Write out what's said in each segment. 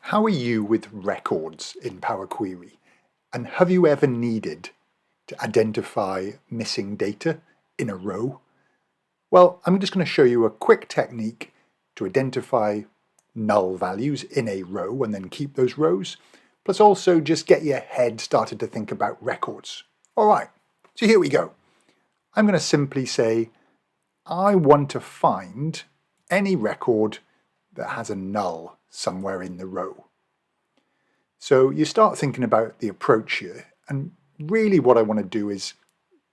How are you with records in Power Query? And have you ever needed to identify missing data in a row? Well, I'm just going to show you a quick technique to identify null values in a row and then keep those rows, plus also just get your head started to think about records. All right, so here we go. I'm going to simply say, I want to find any record that has a null somewhere in the row. So you start thinking about the approach here, and really what I want to do is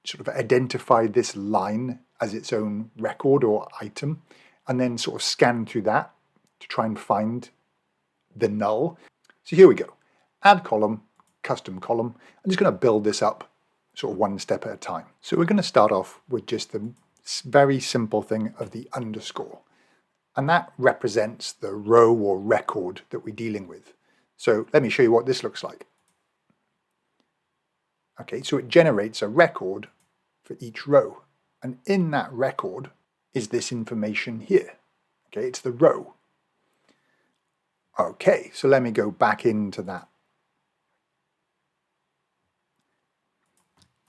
sort of identify this line as its own record or item, and then sort of scan through that to try and find the null. So here we go. Add column, custom column. I'm just going to build this up sort of one step at a time. So we're going to start off with just the very simple thing of the underscore. And that represents the row or record that we're dealing with. So let me show you what this looks like. Okay, so it generates a record for each row. And in that record is this information here. Okay, it's the row. Okay, so let me go back into that.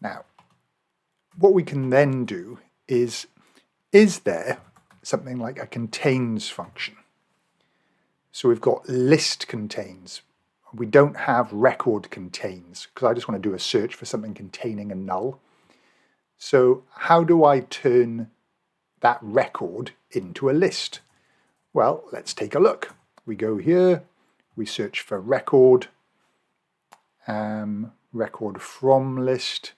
Now, what we can then do is there something like a contains function? So we've got List.Contains. We don't have record contains because I just want to do a search for something containing a null. So how do I turn that record into a list? Well, let's take a look. We go here, we search for record, record from list,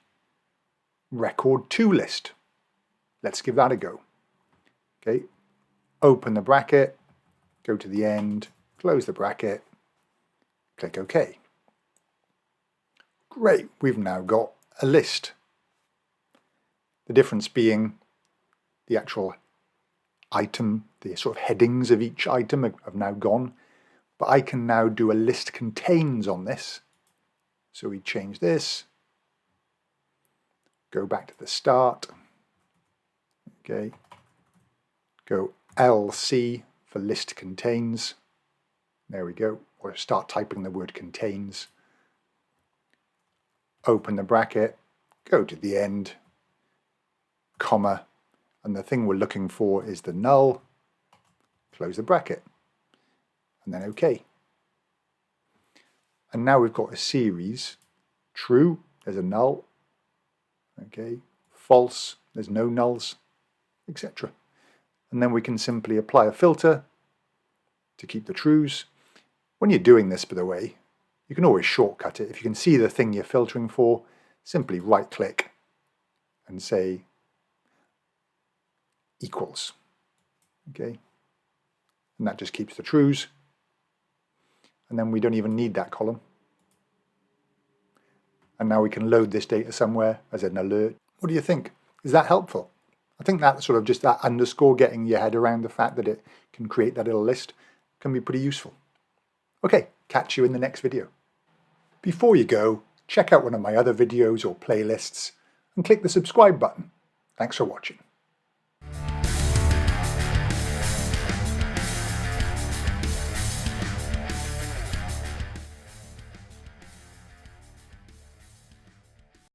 record to list. Let's give that a go. Okay, open the bracket, go to the end, close the bracket, click OK. Great, we've now got a list. The difference being the actual item, the sort of headings of each item have now gone, but I can now do a list contains on this. So we change this, go back to the start, okay, go LC for list contains, there we go, or start typing the word contains, open the bracket, go to the end, comma, and the thing we're looking for is the null, close the bracket, and then OK. And now we've got a series, true, there's a null, okay, false, there's no nulls, etc. And then we can simply apply a filter to keep the trues. When you're doing this, by the way, you can always shortcut it. If you can see the thing you're filtering for, simply right click and say equals, okay, and that just keeps the trues, and then we don't even need that column. And now we can load this data somewhere as an alert. What do you think? Is that helpful? I think that sort of just that underscore, getting your head around the fact that it can create that little list, can be pretty useful. Okay, catch you in the next video. Before you go, check out one of my other videos or playlists and click the subscribe button. Thanks for watching.